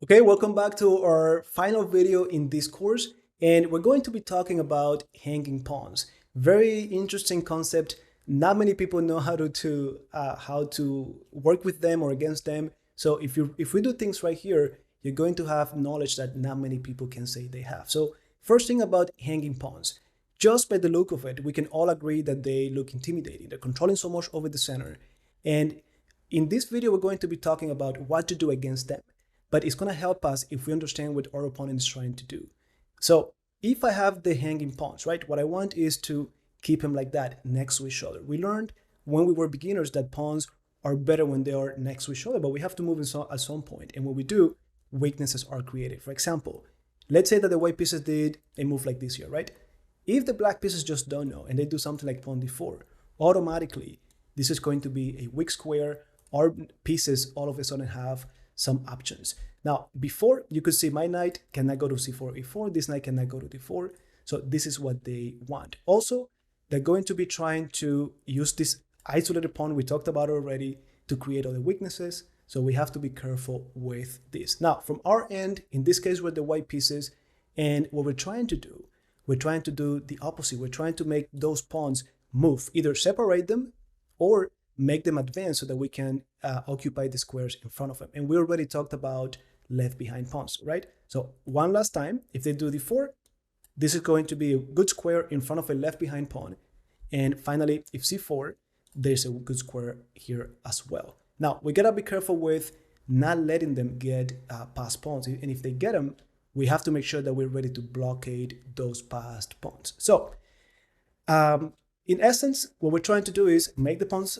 Okay, welcome back to our final video in this course, and we're going to be talking about hanging pawns. Very interesting concept. Not many people know how to work with them or against them. So if we do things right here, you're going to have knowledge that not many people can say they have. So first thing about hanging pawns, just by the look of it, we can all agree that they look intimidating. They're controlling so much over the center, and in this video, we're going to be talking about what to do against them, but it's going to help us if we understand what our opponent is trying to do. So if I have the hanging pawns, right, what I want is to keep them like that next to each other. We learned when we were beginners that pawns are better when they are next to each other, but we have to move at some point. And when we do, weaknesses are created. For example, let's say that the white pieces did a move like this here, right? If the black pieces just don't know and they do something like pawn d4, automatically this is going to be a weak square. Our pieces all of a sudden have some options. Now, before you could see my knight cannot go to c4, e4, this knight cannot go to d4. So this is what they want. Also, they're going to be trying to use this isolated pawn we talked about already to create other weaknesses. So we have to be careful with this. Now, from our end, in this case, we're the white pieces. And what we're trying to do the opposite. We're trying to make those pawns move, either separate them or make them advance so that we can occupy the squares in front of them. And we already talked about left behind pawns, right? So one last time, if they do d4, this is going to be a good square in front of a left behind pawn. And finally, if c4, there's a good square here as well. Now, we gotta be careful with not letting them get past pawns. And if they get them, we have to make sure that we're ready to blockade those past pawns. So, in essence, what we're trying to do is make the pawns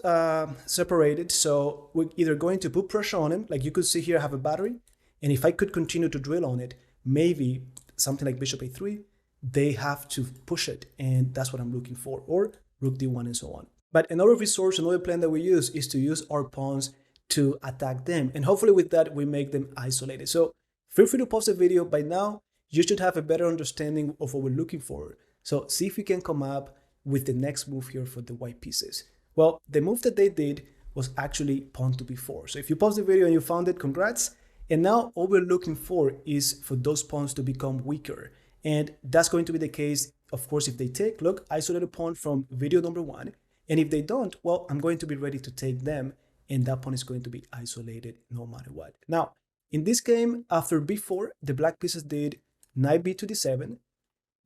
separated. So we're either going to put pressure on them, like you could see here, I have a battery. And if I could continue to drill on it, maybe something like bishop a3, they have to push it. And that's what I'm looking for, or rook d1 and so on. But another resource, another plan that we use is to use our pawns to attack them. And hopefully with that, we make them isolated. So feel free to pause the video. By now, you should have a better understanding of what we're looking for. So see if you can come up with the next move here for the white pieces. Well, the move that they did was actually pawn to b4. So if you pause the video and you found it, congrats. And now all we're looking for is for those pawns to become weaker. And that's going to be the case, of course, if they take, look, isolated pawn from video number 1. And if they don't, well, I'm going to be ready to take them. And that pawn is going to be isolated no matter what. Now, in this game, after b4, the black pieces did knight b to d7.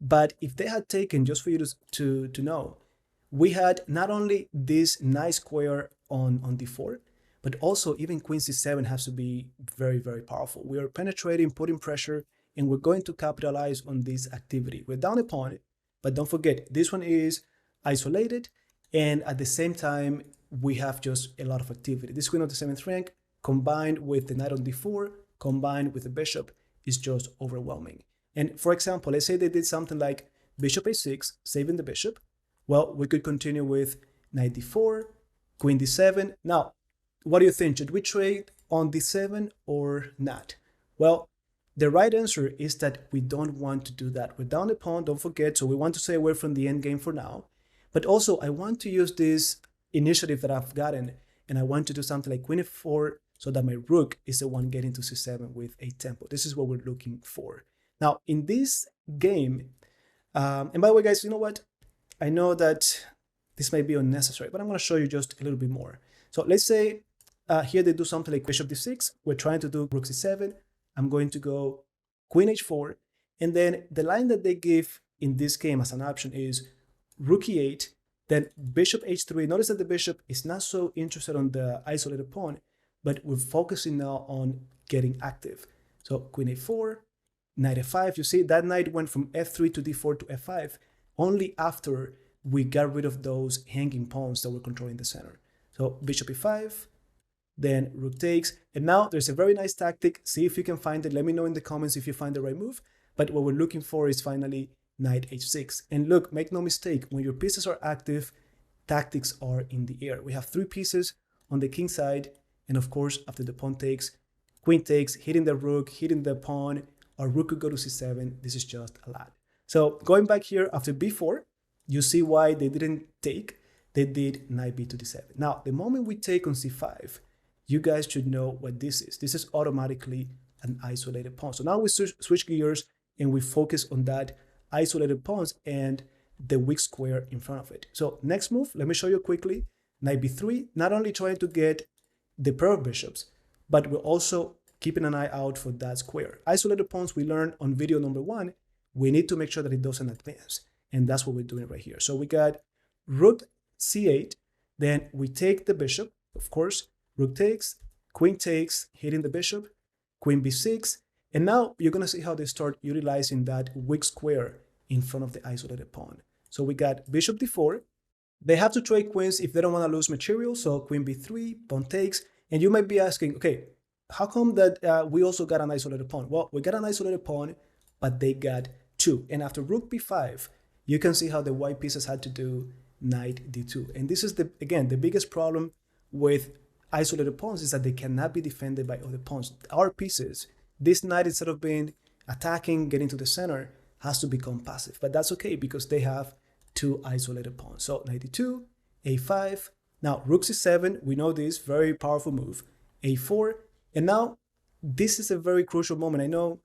But if they had taken, just for you to know, we had not only this nice square on d4, but also even queen c7 has to be very, very powerful. We are penetrating, putting pressure, and we're going to capitalize on this activity. We're down a pawn, but don't forget, this one is isolated, and at the same time, we have just a lot of activity. This queen of the 7th rank, combined with the knight on d4, combined with the bishop, is just overwhelming. And for example, let's say they did something like bishop a6, saving the bishop. Well, we could continue with knight d4, queen d7. Now, what do you think? Should we trade on d7 or not? Well, the right answer is that we don't want to do that. We're down a pawn, don't forget, so we want to stay away from the endgame for now. But also, I want to use this initiative that I've gotten, and I want to do something like queen f4 so that my rook is the one getting to c7 with a tempo. This is what we're looking for. Now, in this game, and by the way, guys, you know what? I know that this may be unnecessary, but I'm going to show you just a little bit more. So let's say here they do something like bishop d6. We're trying to do rook c7. I'm going to go queen h4. And then the line that they give in this game as an option is rook e8, then bishop h3. Notice that the bishop is not so interested on the isolated pawn, but we're focusing now on getting active. So queen a4. Knight f5, you see that knight went from f3 to d4 to f5 only after we got rid of those hanging pawns that were controlling the center. So bishop e5, then rook takes, and now there's a very nice tactic. See if you can find it. Let me know in the comments if you find the right move. But what we're looking for is finally knight h6. And look, make no mistake, when your pieces are active, tactics are in the air. We have 3 pieces on the king side, and of course, after the pawn takes, queen takes, hitting the rook, hitting the pawn, our rook could go to c7. This is just a lot. So going back here after b4, you see why they didn't take. They did knight b to d7. Now, the moment we take on c5, you guys should know what this is. This is automatically an isolated pawn. So now we switch gears and we focus on that isolated pawns and the weak square in front of it. So next move, let me show you quickly. Knight b3, not only trying to get the pair of bishops, but we're also keeping an eye out for that square. Isolated pawns, we learned on video number 1, we need to make sure that it doesn't advance. And that's what we're doing right here. So we got rook c8, then we take the bishop, of course, rook takes, queen takes, hitting the bishop, queen b6, and now you're gonna see how they start utilizing that weak square in front of the isolated pawn. So we got bishop d4, they have to trade queens if they don't wanna lose material, so queen b3, pawn takes, and you might be asking, okay, how come that we also got an isolated pawn? Well, we got an isolated pawn, but they got 2, and after rook b5, you can see how the white pieces had to do knight d2. And this is, again, the biggest problem with isolated pawns is that they cannot be defended by other pawns. Our pieces, this knight, instead of being attacking, getting to the center, has to become passive. But that's okay because they have 2 isolated pawns. So knight d2, a5. Now rook c7, we know this, very powerful move. a4. And now this is a very crucial moment. I know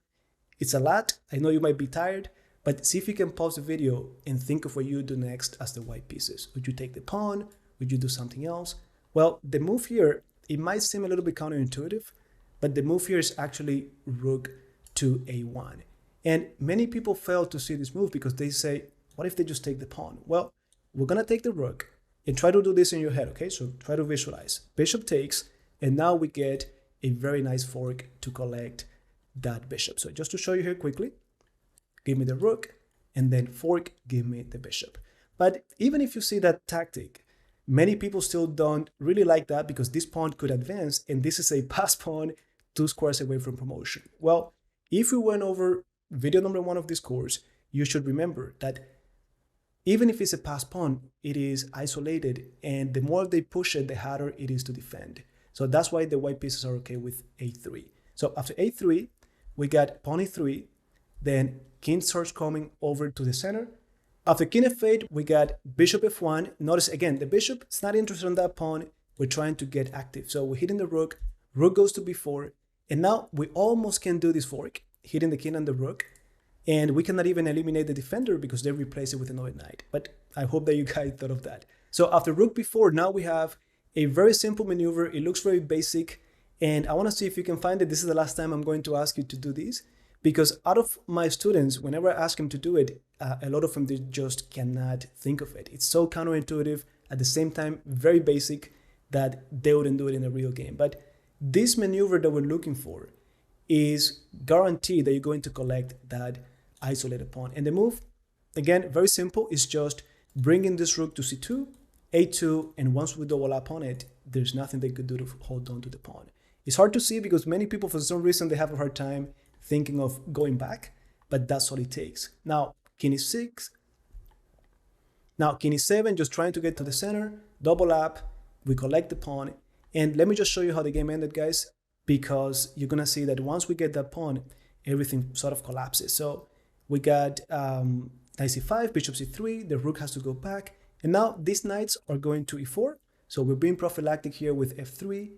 it's a lot. I know you might be tired. But see if you can pause the video and think of what you do next as the white pieces. Would you take the pawn? Would you do something else? Well, the move here, it might seem a little bit counterintuitive, but the move here is actually rook to a1. And many people fail to see this move because they say, what if they just take the pawn? Well, we're gonna take the rook and try to do this in your head, okay? So try to visualize. Bishop takes, and now we get a very nice fork to collect that bishop. So just to show you here quickly, give me the rook, and then fork, give me the bishop. But even if you see that tactic, many people still don't really like that because this pawn could advance, and this is a pass pawn 2 squares away from promotion. Well, if we went over video number 1 of this course, you should remember that even if it's a pass pawn, it is isolated, and the more they push it, the harder it is to defend. So that's why the white pieces are okay with a3. So after a3, we got pawn e3, then king starts coming over to the center. After king f8, we got bishop f1. Notice again, the bishop is not interested in that pawn. We're trying to get active. So we're hitting the rook, rook goes to b4, and now we almost can do this fork, hitting the king and the rook, and we cannot even eliminate the defender because they replace it with another knight. But I hope that you guys thought of that. So after rook b4, now we have a very simple maneuver. It looks very basic, and I want to see if you can find it. This is the last time I'm going to ask you to do this, because out of my students, whenever I ask them to do it, a lot of them, they just cannot think of it. It's so counterintuitive, at the same time, very basic, that they wouldn't do it in a real game. But this maneuver that we're looking for is guaranteed that you're going to collect that isolated pawn. And the move, again, very simple, is just bringing this rook to c2, a2, and once we double up on it, there's nothing they could do to hold on to the pawn. It's hard to see because many people, for some reason, they have a hard time thinking of going back, but that's all it takes. Now, king e6. Now, king e7, just trying to get to the center, double up, we collect the pawn. And let me just show you how the game ended, guys, because you're going to see that once we get that pawn, everything sort of collapses. So we got knight c5, bishop c3, the rook has to go back. And now these knights are going to e4. So we're being prophylactic here with f3.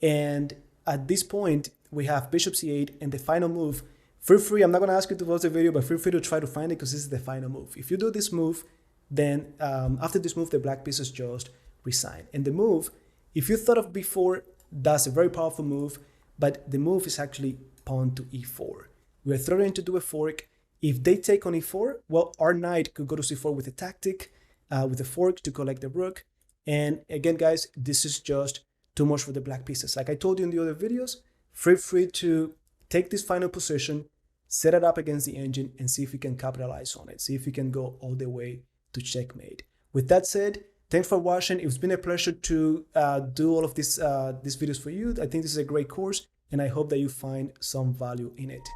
And at this point, we have bishop c8, and the final move, feel free, I'm not going to ask you to pause the video, but feel free to try to find it because this is the final move. If you do this move, then after this move, the black pieces just resign. And the move, if you thought of before, that's a very powerful move, but the move is actually pawn to e4. We're threatening to do a fork. If they take on e4, well, our knight could go to c4 with a tactic, with a fork to collect the rook. And again, guys, this is just too much for the black pieces. Like I told you in the other videos, feel free to take this final position, set it up against the engine, and see if you can capitalize on it. See if you can go all the way to checkmate. With that said, thanks for watching. It's been a pleasure to do all of these videos for you. I think this is a great course, and I hope that you find some value in it.